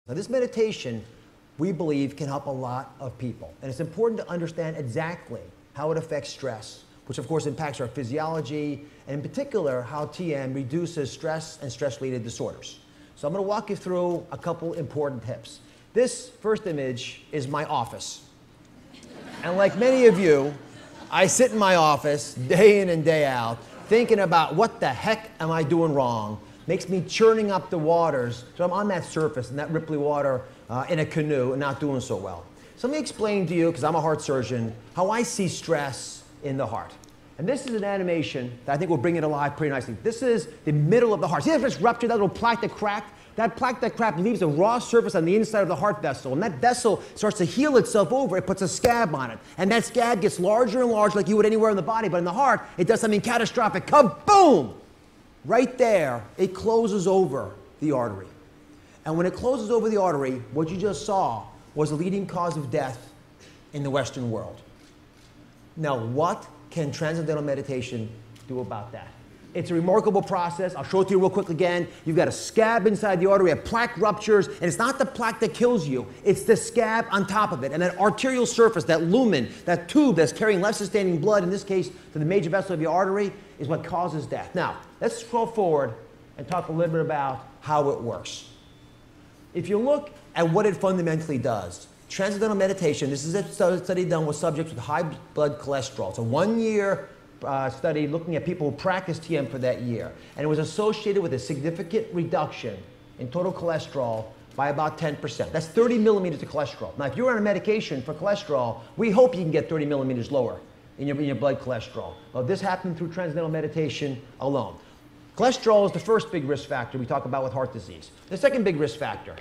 Now, this meditation, we believe, can help a lot of people. And it's important to understand exactly how it affects stress, which of course impacts our physiology, and in particular, how TM reduces stress and stress-related disorders. So I'm going to walk you through a couple important tips. This first image is my office. And like many of you, I sit in my office day in and day out thinking about what the heck am I doing wrong. Makes me churning up the waters, so I'm on that surface in that ripply water in a canoe and not doing so well. So let me explain to you, because I'm a heart surgeon, how I see stress in the heart. And this is an animation that I think will bring it alive pretty nicely. This is the middle of the heart. See if it's ruptured, that little plaque that cracked? That plaque that cracked leaves a raw surface on the inside of the heart vessel, and that vessel starts to heal itself over. It puts a scab on it, and that scab gets larger and larger like you would anywhere in the body, but in the heart, it does something catastrophic. Kaboom! Right there, it closes over the artery. And when it closes over the artery, what you just saw was the leading cause of death in the Western world. Now, what can Transcendental Meditation do about that? It's a remarkable process. I'll show it to you real quick again. You've got a scab inside the artery, a plaque ruptures, and it's not the plaque that kills you, it's the scab on top of it. And that arterial surface, that lumen, that tube that's carrying life-sustaining blood, in this case to the major vessel of your artery, is what causes death. Now, let's scroll forward and talk a little bit about how it works. If you look at what it fundamentally does, Transcendental Meditation, this is a study done with subjects with high blood cholesterol. It's a one-year study looking at people who practiced TM for that year. And it was associated with a significant reduction in total cholesterol by about 10%. That's 30 millimeters of cholesterol. Now, if you're on a medication for cholesterol, we hope you can get 30 millimeters lower in your blood cholesterol. Well, this happened through Transcendental Meditation alone. Cholesterol is the first big risk factor we talk about with heart disease. The second big risk factor,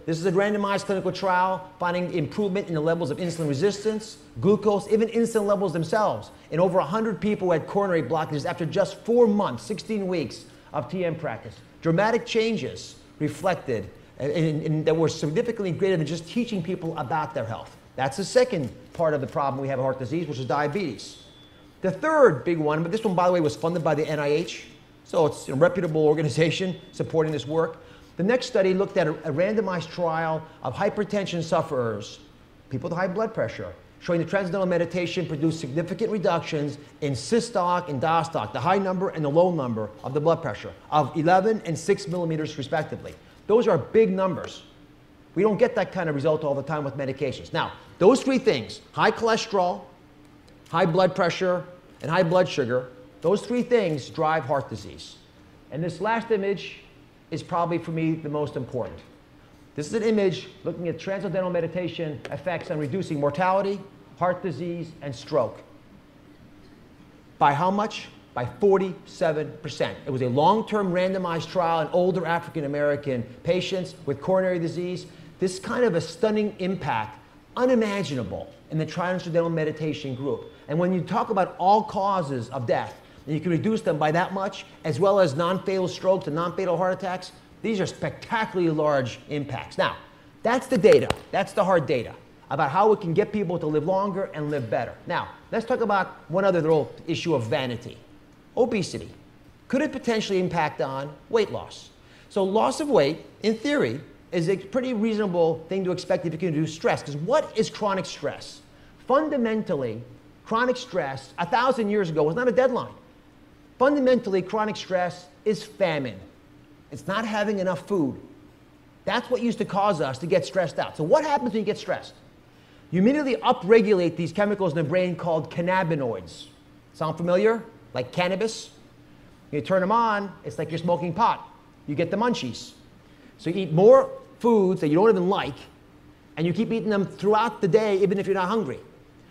this is a randomized clinical trial finding improvement in the levels of insulin resistance, glucose, even insulin levels themselves in over 100 people who had coronary blockages after just 4 months, 16 weeks of TM practice. Dramatic changes reflected that were significantly greater than just teaching people about their health. That's the second part of the problem we have with heart disease, which is diabetes. The third big one, but this one, by the way, was funded by the NIH. So it's a reputable organization supporting this work. The next study looked at a randomized trial of hypertension sufferers, people with high blood pressure, showing that Transcendental Meditation produced significant reductions in systolic and diastolic, the high number and the low number of the blood pressure, of 11 and 6 millimeters respectively. Those are big numbers. We don't get that kind of result all the time with medications. Now, those three things, high cholesterol, high blood pressure, and high blood sugar, those three things drive heart disease. And this last image is probably, for me, the most important. This is an image looking at Transcendental Meditation effects on reducing mortality, heart disease, and stroke. By how much? By 47%. It was a long-term randomized trial in older African-American patients with coronary disease. This kind of a stunning impact, unimaginable in the Transcendental Meditation group. And when you talk about all causes of death, and you can reduce them by that much, as well as non-fatal strokes and non-fatal heart attacks, these are spectacularly large impacts. Now, that's the data. That's the hard data about how we can get people to live longer and live better. Now, let's talk about one other little issue of vanity. Obesity. Could it potentially impact on weight loss? So loss of weight, in theory, is a pretty reasonable thing to expect if you can reduce stress. Because what is chronic stress? Fundamentally, chronic stress, 1,000 years ago, was not a deadline. Fundamentally, chronic stress is famine. It's not having enough food. That's what used to cause us to get stressed out. So what happens when you get stressed? You immediately upregulate these chemicals in the brain called cannabinoids. Sound familiar? Like cannabis? You turn them on, it's like you're smoking pot. You get the munchies. So you eat more foods that you don't even like, and you keep eating them throughout the day even if you're not hungry.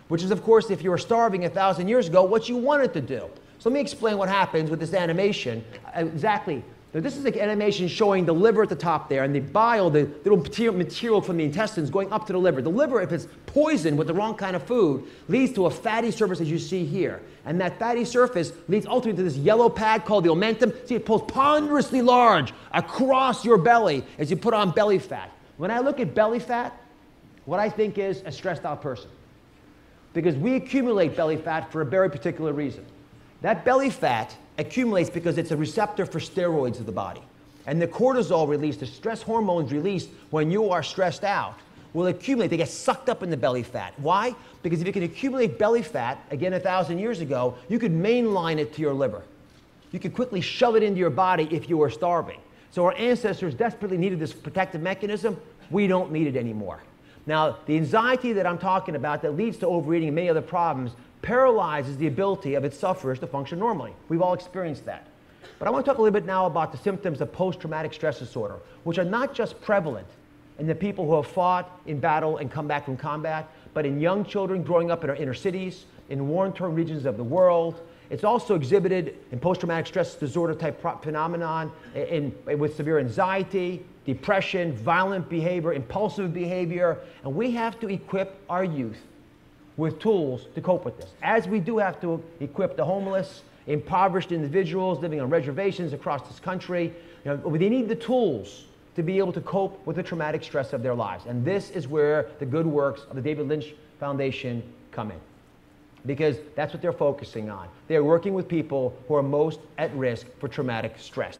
Which is, of course, if you were starving 1,000 years ago, what you wanted to do. So let me explain what happens with this animation. Exactly. Now, this is an animation showing the liver at the top there, and the bile, the little material from the intestines going up to the liver. The liver, if it's poisoned with the wrong kind of food, leads to a fatty surface as you see here. And that fatty surface leads ultimately to this yellow pad called the omentum. See, it pulls ponderously large across your belly as you put on belly fat. When I look at belly fat, what I think is a stressed out person. Because we accumulate belly fat for a very particular reason. That belly fat accumulates because it's a receptor for steroids of the body. And the cortisol released, the stress hormones released when you are stressed out, will accumulate. They get sucked up in the belly fat. Why? Because if you can accumulate belly fat, again 1,000 years ago, you could mainline it to your liver. You could quickly shove it into your body if you were starving. So our ancestors desperately needed this protective mechanism. We don't need it anymore. Now, the anxiety that I'm talking about that leads to overeating and many other problems paralyzes the ability of its sufferers to function normally. We've all experienced that. But I want to talk a little bit now about the symptoms of post-traumatic stress disorder, which are not just prevalent in the people who have fought in battle and come back from combat, but in young children growing up in our inner cities, in war-torn regions of the world. It's also exhibited in post-traumatic stress disorder type phenomenon with severe anxiety, depression, violent behavior, impulsive behavior, and we have to equip our youth with tools to cope with this. As we do have to equip the homeless, impoverished individuals living on reservations across this country, they need the tools to be able to cope with the traumatic stress of their lives. And this is where the good works of the David Lynch Foundation come in, because that's what they're focusing on. They're working with people who are most at risk for traumatic stress.